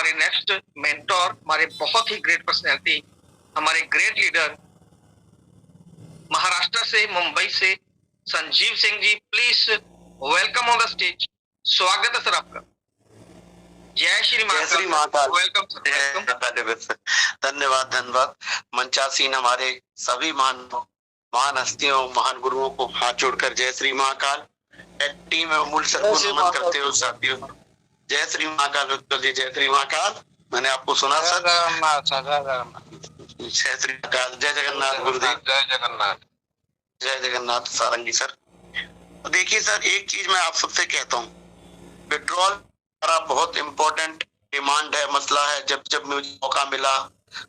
हमारे next mentor, हमारे बहुत ही ग्रेट पर्सनैलिटी, हमारे ग्रेट लीडर, महाराष्ट्र से, मुंबई से Sanjeev Singh ji, please welcome on the stage. स्वागत है सर आपका। जय श्री महाकाल। Welcome sir. धन्यवाद धन्यवाद। मंचासीन हमारे सभी महान हस्तियों, महान गुरुओं को हाथ जोड़कर जय श्री महाकाल। टीम में अमूल सर को नमन करते हो साथियों। जय श्री महाकाल उत्पल जी, जय श्री महाकाल। मैंने आपको सुना सर। जय श्री महाकाल। जय जगन्नाथ गुरुदेव। जय जगन्नाथ। जय जगन्नाथ सारंगी सर। देखिए सर, एक चीज मैं आप सबसे कहता हूँ, विड्रॉल हमारा बहुत इम्पोर्टेंट डिमांड है, मसला है। जब जब मुझे मौका मिला,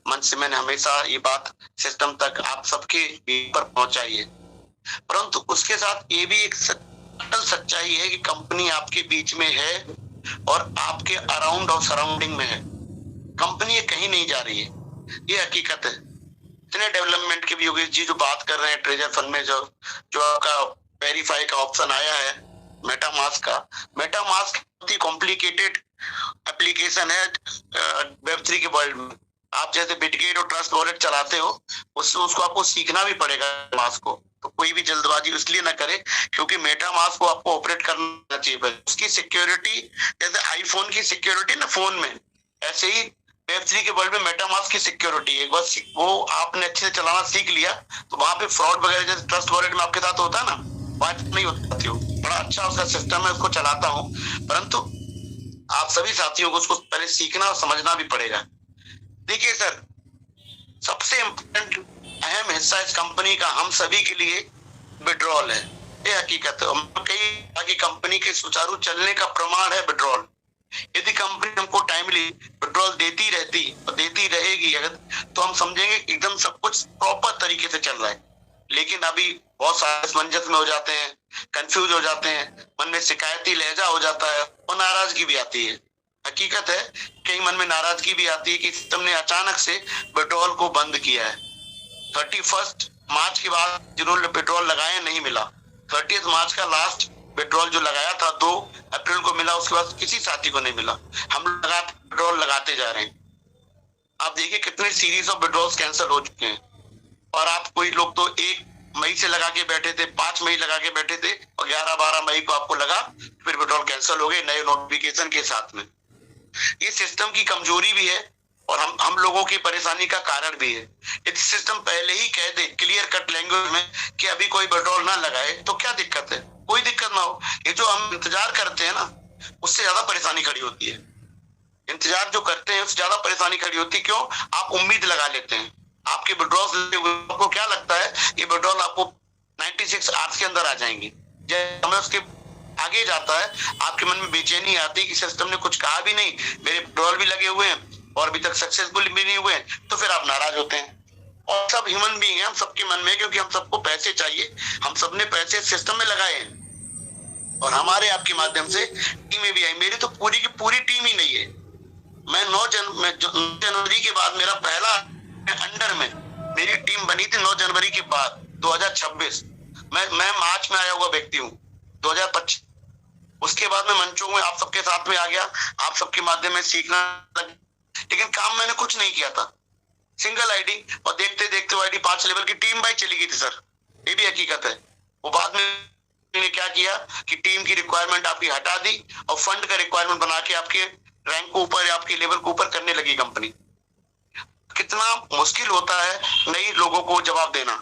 मन से मैंने हमेशा ये बात सिस्टम तक आप सबके पर पहुंचाई है। परंतु उसके साथ ये भी एक अटल सच्चाई है कि कंपनी आपके बीच में है और आपके अराउंड और सराउंडिंग में है। कंपनी ये कहीं नहीं जा रही है, ये हकीकत है। इतने डेवलपमेंट के भी योगेश जी जो बात कर रहे हैं, ट्रेजर फंड में जो आपका वेरीफाई का ऑप्शन आया है मेटामास्क का, मेटामास्क बहुत ही कॉम्प्लिकेटेड एप्लीकेशन है वेब3 के वर्ल्ड में। आप जैसे बिटगेट और ट्रस्ट वॉलेट चलाते हो, उसको आपको सीखना भी पड़ेगा मास्क को। तो कोई भी जल्दबाजी इसलिए ना करे क्योंकि मेटामास्क को आपको ऑपरेट करना चाहिए। उसकी सिक्योरिटी जैसे आईफोन की सिक्योरिटी ना फोन में, ऐसे ही वेब3 के वर्ल्ड में मेटामास्क की सिक्योरिटी है। बस वो आपने अच्छे से चलाना सीख लिया तो वहां पे फ्रॉड वगैरह जैसे ट्रस्ट वॉलेट में आपके साथ होता है ना, वहां नहीं होती हो। बड़ा अच्छा उसका सिस्टम है, उसको चलाता हूँ। परंतु आप सभी साथियों को उसको पहले सीखना और समझना भी पड़ेगा। देखिए सर, सबसे इम्पोर्टेंट अहम हिस्सा इस कंपनी का हम सभी के लिए विड्रॉल है, ये हकीकत है। कई कंपनी के सुचारू चलने का प्रमाण है विड्रॉल। यदि कंपनी हमको टाइमली विड्रॉल देती रहती और देती रहेगी अगर, तो हम समझेंगे एकदम सब कुछ प्रॉपर तरीके से चल रहा है। लेकिन अभी बहुत सारे असमंजस में हो जाते हैं, कंफ्यूज हो जाते हैं, मन में शिकायती लहजा हो जाता है और नाराजगी भी आती है। हकीकत है, कई मन में नाराजगी भी आती है कि सिस्टम ने अचानक से पेट्रोल को बंद किया है। 31 मार्च के बाद जिन्होंने पेट्रोल लगाया नहीं मिला। 30 मार्च का लास्ट पेट्रोल जो लगाया था 2 अप्रैल को मिला, उसके बाद किसी साथी को नहीं मिला। हम पेट्रोल लगाते जा रहे हैं। आप देखिए कितने सीरीज ऑफ पेट्रोल कैंसिल हो चुके हैं। और आप कोई लोग तो 1 मई से लगा के बैठे थे, 5 मई लगा के बैठे थे और 11-12 मई को आपको लगा, फिर पेट्रोल कैंसिल हो गए नए नोटिफिकेशन के साथ में। ये सिस्टम की कमजोरी भी है और हम लोगों की परेशानी का कारण भी है। यदि सिस्टम पहले ही कह दे क्लियर कट लैंग्वेज में कि अभी कोई पेट्रोल ना लगाए तो क्या दिक्कत है, कोई दिक्कत ना हो। ये जो हम इंतजार करते हैं ना, उससे ज्यादा परेशानी खड़ी होती है। इंतजार जो करते हैं उससे ज्यादा परेशानी खड़ी होती है। क्यों? आप उम्मीद लगा लेते हैं। आपके विड्रॉल आपको क्या लगता है ये विड्रॉल आपको 96 आवर्स के अंदर आ जाएंगे। जब हमें उसके आगे जाता है, आपके मन में बेचैनी आती है कि सिस्टम ने कुछ कहा भी नहीं, मेरे विड्रॉल भी लगे हुए हैं और अभी तक सक्सेसफुल भी नहीं हुए, तो फिर आप नाराज होते हैं। और सब ह्यूमन बीइंग है, हम सबके मन में, क्योंकि हम सबको पैसे चाहिए। हम सबने पैसे सिस्टम में लगाए हैं और हमारे आपके माध्यम से टीमें भी आई। मेरी तो पूरी की पूरी टीम ही नहीं है। मैं 9 जनवरी के बाद मेरा पहला अंडर में मेरी टीम बनी थी 9 जनवरी के बाद 2026। मैं मार्च में आया हुआ व्यक्ति हूँ 2025। उसके बाद मैं मंचों में आप सबके साथ में आ गया, आप सबके माध्यम में सीखना लगा, लेकिन काम मैंने कुछ नहीं किया था। सिंगल आईडी और देखते देखते वो आईडी 5 लेवल की टीम बाई चली गई थी सर, ये भी हकीकत है। वो बाद में क्या किया कि टीम की रिक्वायरमेंट आपकी हटा दी और फंड का रिक्वायरमेंट बना के आपके रैंक को ऊपर, आपके लेवल को ऊपर करने लगी कंपनी। कितना मुश्किल होता है नए लोगों को जवाब देना,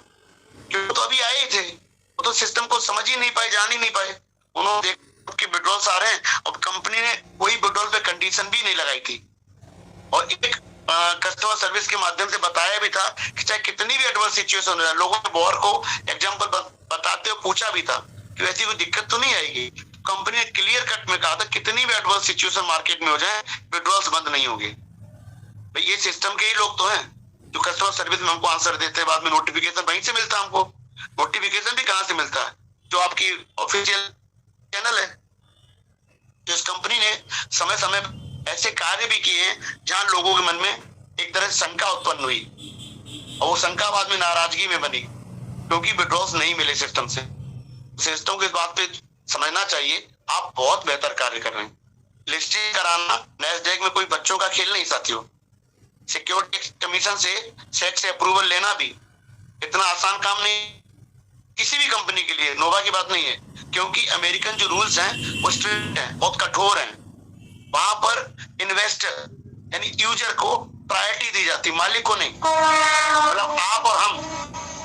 क्योंकि तो अभी आए थे, वो तो सिस्टम को समझ ही नहीं पाए, जान ही नहीं पाए। उन्होंने देखा कि विड्रॉल्स आ रहे हैं और कंपनी ने कोई विड्रॉल पे कंडीशन भी नहीं लगाई थी और एक कस्टमर सर्विस के माध्यम से बताया भी था कि चाहे कितनी भी एडवर्स सिचुएशन हो जाए, लोगों ने बॉर को एग्जांपल बताते हुए पूछा भी था कि वैसी कोई दिक्कत तो नहीं आएगी। कंपनी ने क्लियर कट में कहा था कितनी भी एडवर्स सिचुएशन मार्केट में हो जाए विड्रॉल्स बंद नहीं होंगे। भाई ये सिस्टम के ही लोग तो हैं जो कस्टमर सर्विस में हमको आंसर देते हैं। बाद में नोटिफिकेशन वहीं से मिलता है हमको। नोटिफिकेशन भी कहां से मिलता है? जो आपकी ऑफिशियल चैनल है। तो इस कंपनी ने समय समय ऐसे कार्य भी किए हैं जहां लोगों के मन में एक तरह से शंका उत्पन्न हुई और वो शंका बाद में नाराजगी में बनी क्योंकि विड्रॉल्स नहीं मिले सिस्टम से। सिस्टम को इस बात पे समझना चाहिए आप बहुत बेहतर कार्य कर रहे हैं, लिस्टिंग कराना नैस्डैक में कोई बच्चों का खेल नहीं साथियों। सिक्योरिटी कमीशन से सेक से अप्रूवल लेना भी इतना आसान काम नहीं किसी भी कंपनी के लिए, नोवा की बात नहीं है, क्योंकि अमेरिकन जो रूल्स हैं वो स्ट्रिक्ट हैं, बहुत कठोर हैं। वहां पर इन्वेस्टर यानी यूजर को प्रायोरिटी दी जाती, मालिक को नहीं। मतलब आप और हम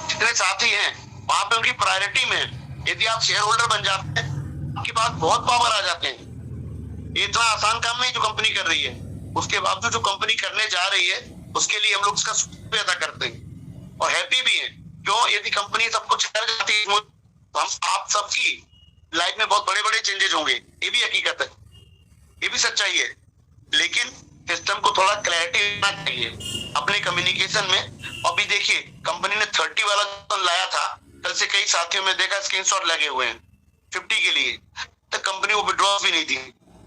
जितने साथी हैं वहां पे उनकी प्रायोरिटी में है। यदि आप शेयर होल्डर बन जाते हैं आपके पास बहुत पावर आ जाते हैं। ये इतना आसान काम नहीं जो कंपनी कर रही है, उसके बावजूद जो कंपनी करने जा रही है उसके लिए हम लोग उसका शुक्रिया अदा करते हैं और हैप्पी भी हैं। क्यों? यदि कंपनी सब कुछ कर जाती है तो हम आप सबकी लाइफ में बहुत बड़े बड़े चेंजेस होंगे, ये भी हकीकत है, ये भी सच्चाई है। लेकिन सिस्टम को थोड़ा क्लैरिटी होना चाहिए अपने कम्युनिकेशन में। अभी देखिए कंपनी ने 30 वाला लाया था, कल से कई साथियों में देखा स्क्रीनशॉट लगे हुए हैं 50 के लिए, तो कंपनी को विड्रॉ भी नहीं दी।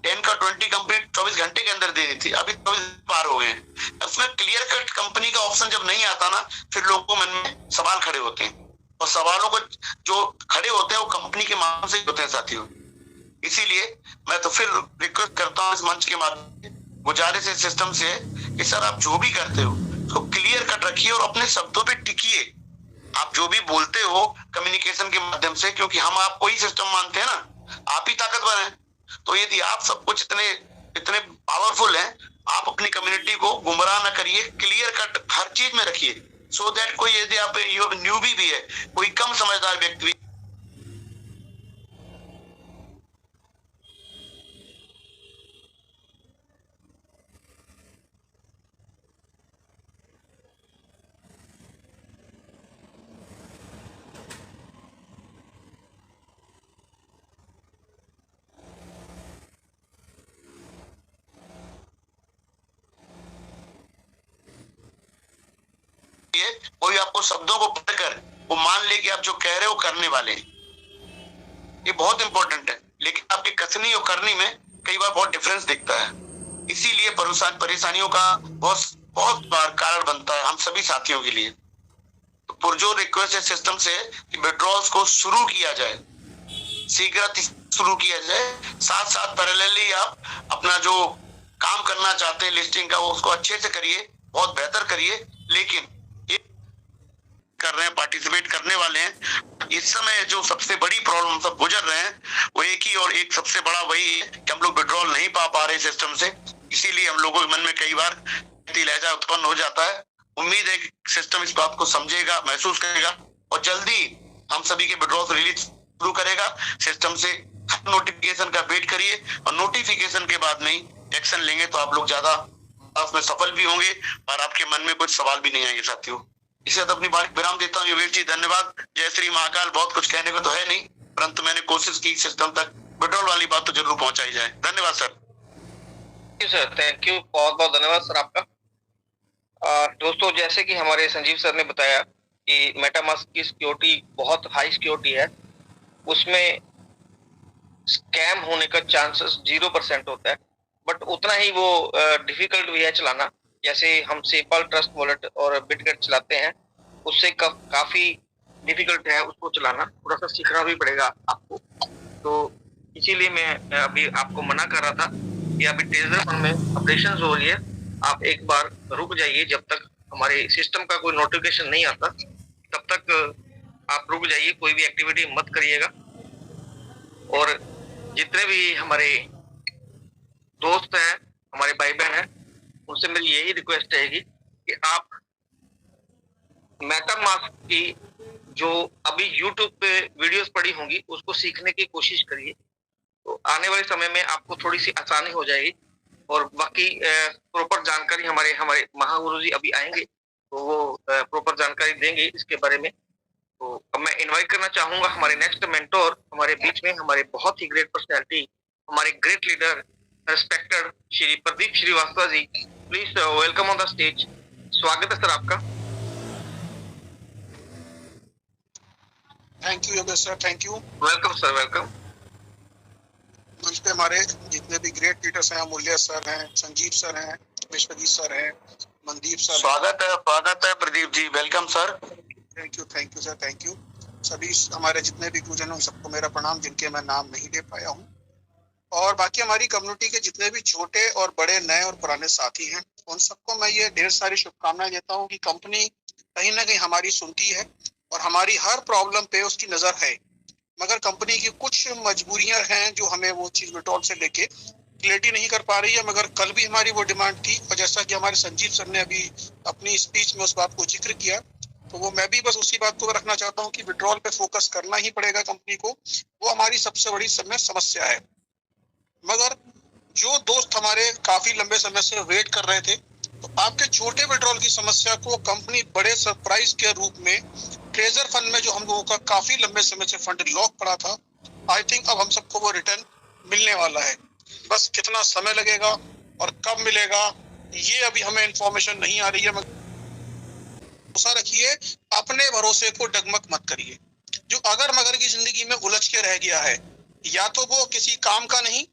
10 का 20 कंपनी 24 घंटे के अंदर दे रही थी, अभी 24 पार हो गए हैं। उसमें क्लियर कट कंपनी का ऑप्शन जब नहीं आता ना, फिर लोगों को मन में सवाल खड़े होते हैं, और सवालों को जो खड़े होते हैं वो कंपनी के माध्यम से होते हैं साथियों। इसीलिए मैं तो फिर रिक्वेस्ट करता हूँ इस मंच के माध्यम से, गुजारिश है सिस्टम से कि सर आप जो भी करते हो उसको क्लियर कट रखिए और अपने शब्दों पे टिकिए। आप जो भी बोलते हो कम्युनिकेशन के माध्यम से, क्योंकि हम आपको ही सिस्टम मानते हैं ना, आप ही ताकतवर हैं। तो यदि आप सब कुछ इतने पावरफुल हैं, आप अपनी कम्युनिटी को गुमराह ना करिए, क्लियर कट हर चीज में रखिए, सो दैट कोई यदि आप न्यूबी भी है, कोई कम समझदार व्यक्ति कोई आपको शब्दों को पढ़कर वो मान ले कि आप जो कह रहे हो करने वाले हैं। ये बहुत इंपॉर्टेंट है, लेकिन आपकी कथनी और करनी में कई बार बहुत डिफरेंस दिखता है। इसीलिए परेशानियों का बहुत बार कारण बनता है हम सभी साथियों के लिए। तो पुरजोर रिक्वेस्ट है सिस्टम से कि विड्रॉल्स को शुरू किया जाए, शीघ्र शुरू किया जाए। साथ साथ पैरेलली आप अपना जो काम करना चाहते हैं लिस्टिंग का, वो उसको अच्छे से करिए, बहुत बेहतर करिए। लेकिन कर रहे हैं, पार्टिसिपेट करने वाले हैं। इस समय जो सबसे बड़ी प्रॉब्लम सब गुजर रहे हैं वो एक ही, और एक सबसे बड़ा वही है कि हम लोग विड्रॉल नहीं पा रहे सिस्टम से। इसीलिए हम लोगों के मन में कई बार लहजा उत्पन्न हो जाता है। उम्मीद है कि सिस्टम इस बात को समझेगा, महसूस करेगा और जल्दी हम सभी के विड्रॉल रिलीज शुरू करेगा। सिस्टम से नोटिफिकेशन का वेट करिए और नोटिफिकेशन के बाद में एक्शन लेंगे तो आप लोग ज्यादा उसमें सफल भी होंगे और आपके मन में कुछ सवाल भी नहीं आएंगे साथियों। इसे तो अपनी बात विराम देता हूँ। योगेश जी धन्यवाद। जय श्री महाकाल। बहुत कुछ कहने को तो है नहीं, परंतु मैंने कोशिश की सिस्टम तक विड्रॉल वाली बात तो जरूर पहुंचाई जाए। धन्यवाद सर। सर थैंक यू, बहुत बहुत धन्यवाद सर आपका। दोस्तों जैसे कि हमारे संजीव सर ने बताया कि मेटामास्क की सिक्योरिटी बहुत हाई सिक्योरिटी है, उसमें स्कैम होने का चांसेस 0% होता है, बट उतना ही वो डिफिकल्ट भी है चलाना। जैसे हम सेपल, ट्रस्ट वॉलेट और बिटगेट चलाते हैं, उससे काफी डिफिकल्ट है उसको चलाना, थोड़ा सा सीखना भी पड़ेगा आपको। तो इसीलिए मैं अभी आपको मना कर रहा था कि अभी टेजर फंड में ऑपरेशंस हो रही है, आप एक बार रुक जाइए। जब तक हमारे सिस्टम का कोई नोटिफिकेशन नहीं आता तब तक आप रुक जाइए, कोई भी एक्टिविटी मत करिएगा। और जितने भी हमारे दोस्त हैं, हमारे भाई बहन हैं, उनसे मेरी यही रिक्वेस्ट रहेगी कि आप मेटामास्क की जो अभी YouTube पे वीडियोस पड़ी होंगी उसको सीखने की कोशिश करिए, तो आने वाले समय में आपको थोड़ी सी आसानी हो जाएगी। और बाकी प्रॉपर जानकारी हमारे महागुरु जी अभी आएंगे तो वो प्रॉपर जानकारी देंगे इसके बारे में। तो अब मैं इनवाइट करना चाहूंगा हमारे नेक्स्ट मेंटोर हमारे बीच में, हमारे बहुत ही ग्रेट पर्सनैलिटी, हमारे great leader respected Shri Pradeep Shrivastava ji. Please welcome on the stage. स्वागत है सर आपका। Thank you Yogesh sir, thank you. Welcome sir, welcome. मंच पे हमारे जितने भी ग्रेट लीडर्स हैं, अमूल्य सर हैं, संजीव सर हैं, विश्वजीत सर हैं, मनदीप सर। स्वागत है Pradeep ji, welcome sir. Thank you sir, thank you. सभी हमारे जितने भी गुरुजन हैं सबको मेरा प्रणाम, जिनके मैं नाम नहीं ले पाया हूँ। और बाकी हमारी कम्युनिटी के जितने भी छोटे और बड़े, नए और पुराने साथी हैं, उन सबको मैं ये ढेर सारी शुभकामनाएं देता हूँ कि कंपनी कहीं ना कहीं हमारी सुनती है और हमारी हर प्रॉब्लम पे उसकी नजर है। मगर कंपनी की कुछ मजबूरियां हैं जो हमें वो चीज विड्रॉल से लेके क्लियरिटी नहीं कर पा रही है। मगर कल भी हमारी वो डिमांड थी और जैसा कि हमारे संजीव सर ने अभी अपनी स्पीच में उस बात को जिक्र किया, तो वो मैं भी बस उसी बात को रखना चाहता हूँ कि विड्रॉल पे फोकस करना ही पड़ेगा कंपनी को। वो हमारी सबसे बड़ी समस्या है। मगर जो दोस्त हमारे काफी लंबे समय से वेट कर रहे थे, तो आपके छोटे विड्रॉल की समस्या को कंपनी बड़े सरप्राइज के रूप में ट्रेजर फंड में जो हम लोगों का काफी लंबे समय से फंड लॉक पड़ा था, आई थिंक अब हम सबको वो रिटर्न मिलने वाला है। बस कितना समय लगेगा और कब मिलेगा ये अभी हमें इंफॉर्मेशन नहीं आ रही है। भरोसा रखिए, अपने भरोसे को डगमग मत करिए। जो अगर मगर की जिंदगी में उलझ के रह गया है, या तो वो किसी काम का नहीं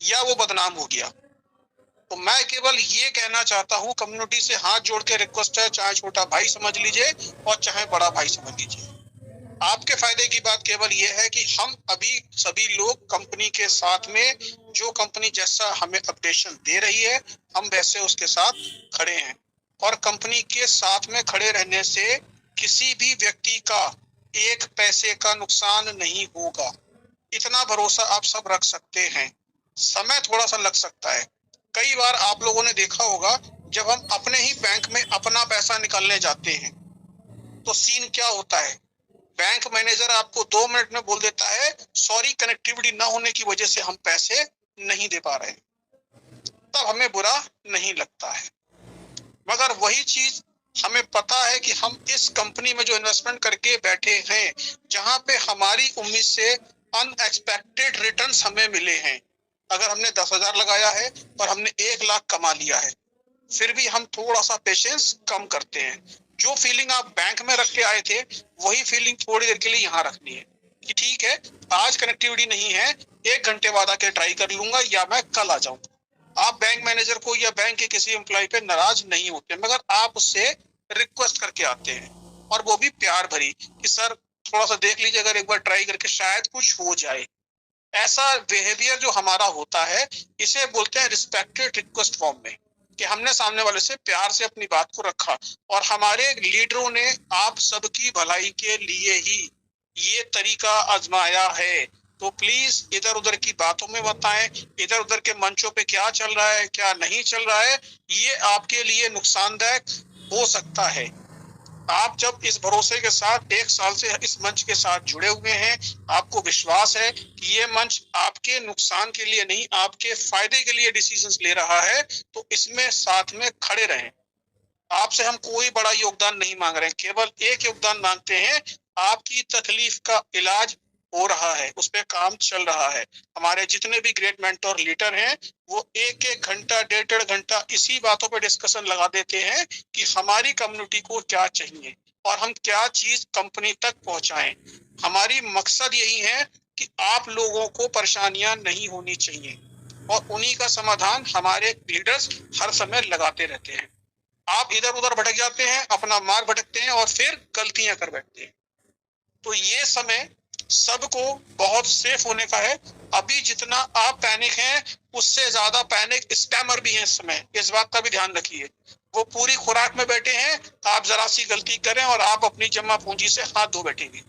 या वो बदनाम हो गया। तो मैं केवल ये कहना चाहता हूँ, कम्युनिटी से हाथ जोड़ के रिक्वेस्ट है, चाहे छोटा भाई समझ लीजिए और चाहे बड़ा भाई समझ लीजिए, आपके फायदे की बात केवल ये है कि हम अभी सभी लोग कंपनी के साथ में, जो कंपनी जैसा हमें अपडेशन दे रही है, हम वैसे उसके साथ खड़े हैं। और कंपनी के साथ में खड़े रहने से किसी भी व्यक्ति का एक पैसे का नुकसान नहीं होगा, इतना भरोसा आप सब रख सकते हैं। समय थोड़ा सा लग सकता है। कई बार आप लोगों ने देखा होगा, जब हम अपने ही बैंक में अपना पैसा निकालने जाते हैं तो सीन क्या होता है, बैंक मैनेजर आपको 2 मिनट में बोल देता है सॉरी, कनेक्टिविटी ना होने की वजह से हम पैसे नहीं दे पा रहे। तब हमें बुरा नहीं लगता है। मगर वही चीज हमें पता है कि हम इस कंपनी में जो इन्वेस्टमेंट करके बैठे हैं, जहां पे हमारी उम्मीद से अनएक्सपेक्टेड रिटर्न्स हमें मिले हैं। अगर हमने 10,000 लगाया है और हमने 1 लाख कमा लिया है, फिर भी हम थोड़ा सा पेशेंस कम करते हैं। जो फीलिंग आप बैंक में रख के आए थे, वही फीलिंग थोड़ी देर के लिए यहाँ रखनी है कि ठीक है, आज कनेक्टिविटी नहीं है, 1 घंटे बाद आके ट्राई कर लूंगा या मैं कल आ जाऊंगा। आप बैंक मैनेजर को या बैंक के किसी एम्प्लॉय पे नाराज नहीं होते, मगर आप उससे रिक्वेस्ट करके आते हैं, और वो भी प्यार भरी कि सर थोड़ा सा देख लीजिए, अगर एक बार ट्राई करके शायद कुछ हो जाए। ऐसा बिहेवियर जो हमारा होता है, इसे बोलते हैं रिस्पेक्टेड रिक्वेस्ट फॉर्म में, कि हमने सामने वाले से प्यार से अपनी बात को रखा और हमारे लीडरों ने आप सबकी भलाई के लिए ही ये तरीका आजमाया है। तो प्लीज इधर उधर की बातों में बताएं, इधर उधर के मंचों पे क्या चल रहा है क्या नहीं चल रहा है, ये आपके लिए नुकसानदायक हो सकता है। आप जब इस भरोसे के साथ 1 साल से इस मंच के साथ जुड़े हुए हैं, आपको विश्वास है कि ये मंच आपके नुकसान के लिए नहीं, आपके फायदे के लिए डिसीजंस ले रहा है, तो इसमें साथ में खड़े रहें। आपसे हम कोई बड़ा योगदान नहीं मांग रहे हैं, केवल एक योगदान मांगते हैं, आपकी तकलीफ का इलाज हो रहा है, उस पर काम चल रहा है। हमारे जितने भी ग्रेट मेंटोर लीडर हैं, वो 1-1 घंटा 1.5 घंटा इसी बातों पे डिस्कशन लगा देते हैं कि हमारी कम्युनिटी को क्या चाहिए और हम क्या चीज कंपनी तक पहुंचाएं। हमारी मकसद यही है कि आप लोगों को परेशानियां नहीं होनी चाहिए, और उन्हीं का समाधान हमारे लीडर्स हर समय लगाते रहते हैं। आप इधर उधर भटक जाते हैं, अपना मार्ग भटकते हैं और फिर गलतियां कर बैठते हैं। तो ये समय सबको बहुत सेफ होने का है। अभी जितना आप पैनिक हैं, उससे ज्यादा पैनिक स्कैमर भी हैं इस समय, इस बात का भी ध्यान रखिए। वो पूरी खुराक में बैठे हैं, आप जरा सी गलती करें और आप अपनी जमा पूंजी से हाथ धो बैठेंगे।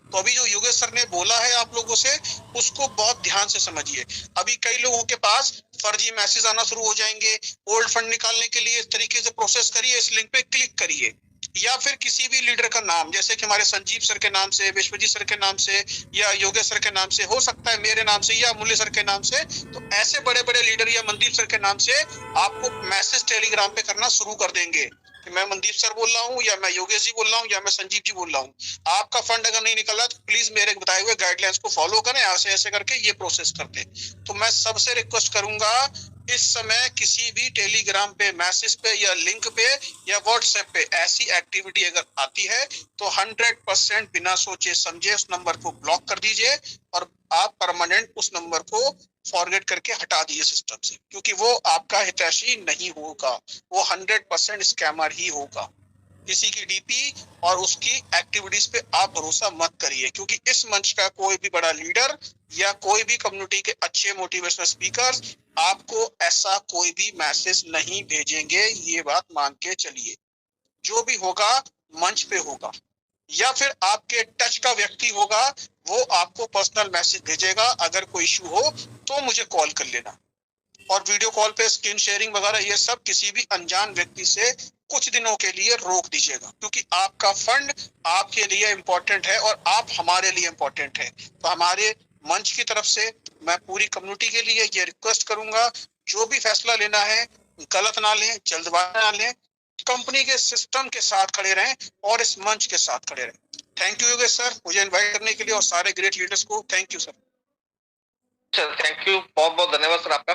तो अभी जो योगेश सर ने बोला है आप लोगों से, उसको बहुत ध्यान से समझिए। अभी कई लोगों के पास फर्जी मैसेज आना शुरू हो जाएंगे, ओल्ड फंड निकालने के लिए इस तरीके से प्रोसेस करिए, इस लिंक पे क्लिक करिए, या फिर किसी भी लीडर का नाम, जैसे कि हमारे संजीव सर के नाम से, विश्वजीत सर के नाम से, या योगेश सर के नाम से, हो सकता है मेरे नाम से या मूल्य सर के नाम से, तो ऐसे बड़े बड़े लीडर या मनदीप सर के नाम से आपको मैसेज टेलीग्राम पे करना शुरू कर देंगे कि मैं मनदीप सर बोल रहा हूँ, या मैं योगेश जी बोल रहा हूँ, या मैं संजीव जी बोल रहा हूँ। आपका फंड अगर नहीं निकल रहा तो प्लीज मेरे बताए हुए गाइडलाइंस को फॉलो करें, ऐसे ऐसे करके ये प्रोसेस करते। तो मैं सबसे रिक्वेस्ट करूंगा, इस समय किसी भी टेलीग्राम पे मैसेज पे या लिंक पे या व्हाट्सएप पे ऐसी एक्टिविटी अगर आती है तो 100% बिना सोचे समझे उस नंबर को ब्लॉक कर दीजिए और आप परमानेंट उस नंबर को फॉरवर्ड करके हटा दीजिए सिस्टम से, क्योंकि वो आपका हितैषी नहीं होगा, वो 100% स्कैमर ही होगा। किसी की डीपी और उसकी एक्टिविटीज पे आप भरोसा मत करिए, क्योंकि इस मंच का कोई भी बड़ा लीडर या कोई भी कम्युनिटी के अच्छे मोटिवेशनल स्पीकर्स आपको ऐसा कोई भी मैसेज नहीं भेजेंगे, ये बात मान के चलिए। जो भी होगा मंच पे होगा, या फिर आपके टच का व्यक्ति होगा, वो आपको पर्सनल मैसेज भेजेगा। अगर कोई इशू हो तो मुझे कॉल कर लेना, और वीडियो कॉल पे स्क्रीन शेयरिंग वगैरह ये सब किसी भी अनजान व्यक्ति से कुछ दिनों के लिए रोक दीजिएगा, क्योंकि आपका फंड आपके लिए इम्पोर्टेंट है और आप हमारे लिए इम्पोर्टेंट है। तो हमारे मंच की तरफ से मैं पूरी कम्युनिटी के लिए ये रिक्वेस्ट करूंगा, जो भी फैसला लेना है गलत ना लें, जल्दबाजी ना लें, कंपनी के सिस्टम के साथ खड़े रहें और इस मंच के साथ खड़े रहें। थैंक यू योगेश सर, मुझे इन्वाइट करने के लिए, और सारे ग्रेट लीडर्स को thank you sir. Sir thank you, बहुत बहुत धन्यवाद सर आपका।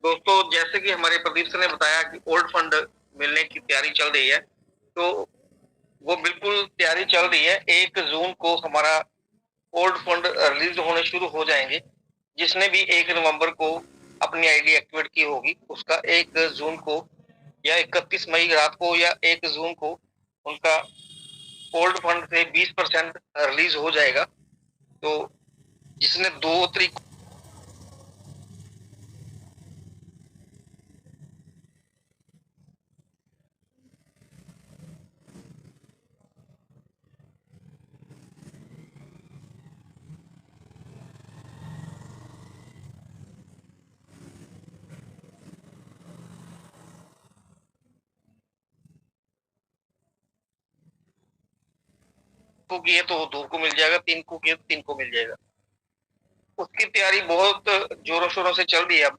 दोस्तों जैसे कि हमारे प्रदीप सर ने बताया कि ओल्ड फंड मिलने की तैयारी चल रही है, तो वो बिल्कुल तैयारी चल रही है। 1 जून को हमारा ओल्ड फंड रिलीज होने शुरू हो जाएंगे। जिसने भी 1 नवंबर को अपनी आईडी एक्टिवेट की होगी, उसका 1 जून को या 31 मई रात को या 1 जून को उनका ओल्ड फंड से 20% रिलीज हो जाएगा। तो जिसने 2 तारीख को की है तो 2 को मिल जाएगा, 3 को की है तो 3 को मिल जाएगा। उसकी तैयारी बहुत जोरों शोरों से चल रही है। अब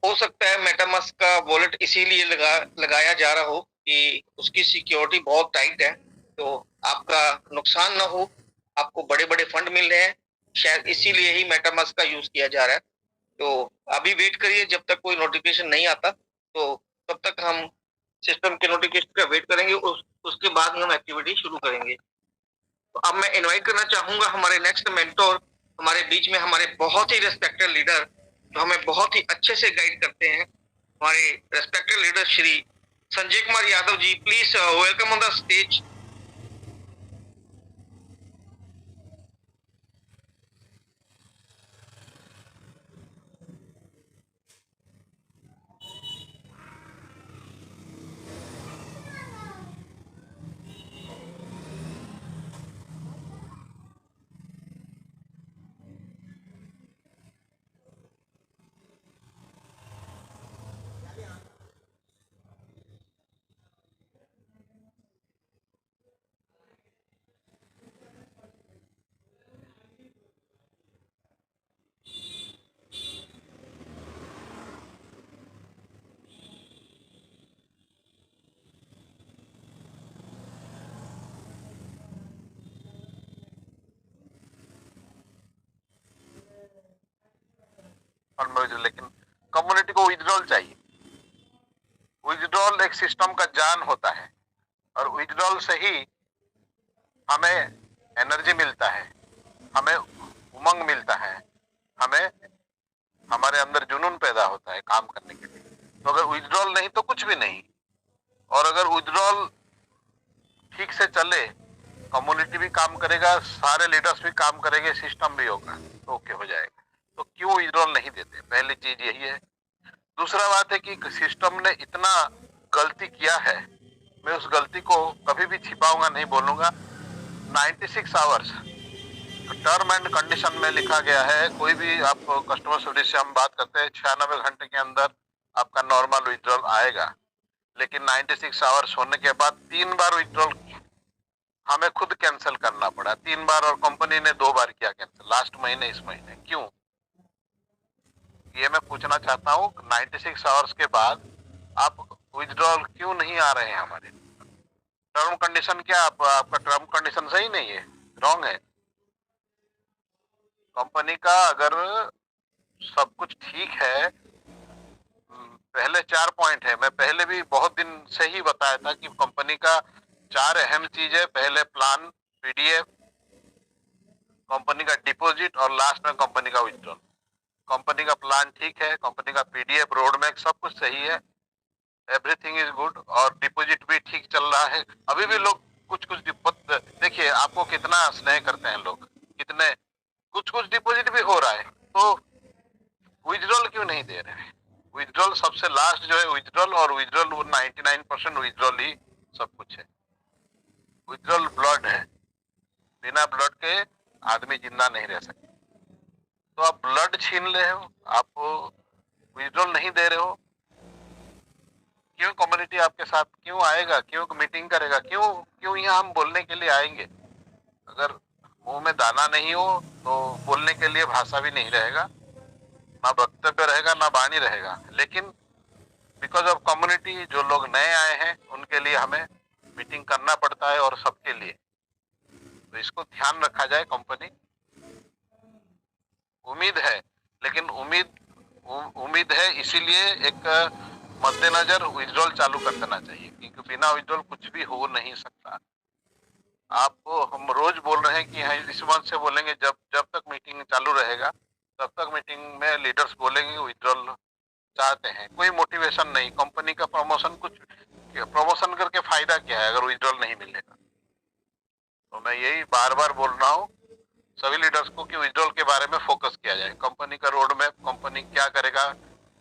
हो सकता है मेटामास्क का वॉलेट इसीलिए लगाया जा रहा हो कि उसकी सिक्योरिटी बहुत टाइट है, तो आपका नुकसान ना हो, आपको बड़े बड़े फंड मिल रहे हैं, शायद इसीलिए ही मेटामास्क का यूज किया जा रहा है। तो अभी वेट करिए, जब तक कोई नोटिफिकेशन नहीं आता तो तब तक हम सिस्टम के नोटिफिकेशन का वेट करेंगे, उसके बाद ही हम एक्टिविटी शुरू करेंगे। तो अब मैं इनवाइट करना चाहूंगा हमारे नेक्स्ट मेंटोर, हमारे बीच में हमारे बहुत ही रेस्पेक्टेड लीडर जो हमें बहुत ही अच्छे से गाइड करते हैं, हमारे respected leader Shri Sanjay Kumar Yadav ji. Please welcome on the stage. लेकिन कम्युनिटी को विड्रॉल चाहिए। विड्रॉल एक सिस्टम का जान होता है, और विड्रॉल से ही हमें एनर्जी मिलता है, हमें उमंग मिलता है, हमें हमारे अंदर जुनून पैदा होता है काम करने के लिए। तो अगर विड्रॉल नहीं तो कुछ भी नहीं। और अगर विड्रॉल ठीक से चले, कम्युनिटी भी काम करेगा, सारे लीडर्स भी काम करेंगे, सिस्टम भी होगा, तो ओके हो जाएगा। तो क्यों विड्रॉल नहीं देते, पहली चीज यही है। दूसरा बात है कि सिस्टम ने इतना गलती किया है, मैं उस गलती को कभी भी छिपाऊंगा नहीं, बोलूंगा। 96 आवर्स टर्म एंड कंडीशन में लिखा गया है, कोई भी आप कस्टमर सर्विस से हम बात करते हैं 96 घंटे के अंदर आपका नॉर्मल विड्रॉल आएगा। लेकिन 96 आवर्स होने के बाद 3 बार विड्रॉल हमें खुद कैंसिल करना पड़ा, 3 बार, और कंपनी ने 2 बार किया कैंसिल, लास्ट महीने, इस महीने। क्यों, ये मैं पूछना चाहता हूँ। 96 आवर्स के बाद आप विड्रॉल क्यों नहीं आ रहे हैं हमारे? टर्म कंडीशन क्या, आपका टर्म कंडीशन सही नहीं है, रॉन्ग है। कंपनी का अगर सब कुछ ठीक है, पहले 4 पॉइंट है, मैं पहले भी बहुत दिन से ही बताया था कि कंपनी का 4 अहम चीज है। पहले प्लान, पीडीएफ, कंपनी का डिपॉजिट, और लास्ट में कंपनी का विड्रॉल। कंपनी का प्लान ठीक है, कंपनी का पीडीएफ, रोड मैप, सब कुछ सही है। एवरीथिंग इज गुड और डिपॉजिट भी ठीक चल रहा है। अभी भी लोग कुछ कुछ देखिए आपको कितना स्नेह करते हैं लोग, कितने कुछ कुछ डिपॉजिट भी हो रहा है, तो विथड्रॉल क्यों नहीं दे रहे हैं? विथड्रॉल सबसे लास्ट जो है विथड्रॉल, और विथड्रॉल 99% विथड्रॉल ही सब कुछ है। विथड्रॉल ब्लड है, बिना ब्लड के आदमी जिंदा नहीं रह सकता। तो आप ब्लड छीन रहे हो, आप विथड्रॉल नहीं दे रहे हो, क्यों कम्युनिटी आपके साथ क्यों आएगा, क्यों मीटिंग करेगा, क्यों क्यों यहाँ हम बोलने के लिए आएंगे? अगर मुंह में दाना नहीं हो तो बोलने के लिए भाषा भी नहीं रहेगा, ना वक्तव्य रहेगा, ना वाणी रहेगा। लेकिन बिकॉज ऑफ कम्युनिटी जो लोग नए आए हैं उनके लिए हमें मीटिंग करना पड़ता है, और सबके लिए। तो इसको ध्यान रखा जाए। कंपनी उम्मीद है, लेकिन उम्मीद है इसीलिए एक मद्देनजर विथड्रॉल चालू कर देना चाहिए, क्योंकि बिना विथड्रॉल कुछ भी हो नहीं सकता। आपको हम रोज बोल रहे हैं कि इस मंच से बोलेंगे, जब तक मीटिंग चालू रहेगा तब तक मीटिंग में लीडर्स बोलेंगे विथड्रॉल चाहते हैं। कोई मोटिवेशन नहीं, कंपनी का प्रमोशन करके फायदा क्या है अगर विथड्रॉल नहीं मिलेगा? तो मैं यही बार बार बोल रहा हूँ सभी लीडर्स को कि विथड्रॉल के बारे में फोकस किया जाए। कंपनी का रोड मैप, कंपनी क्या करेगा,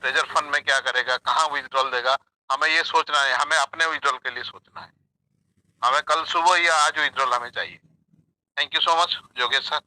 ट्रेजर फंड में क्या करेगा, कहाँ विथड्रॉल देगा, हमें ये सोचना है। हमें अपने विथड्रॉल के लिए सोचना है, हमें कल सुबह या आज विथड्रॉल हमें चाहिए। Thank you so much Yogesh sir.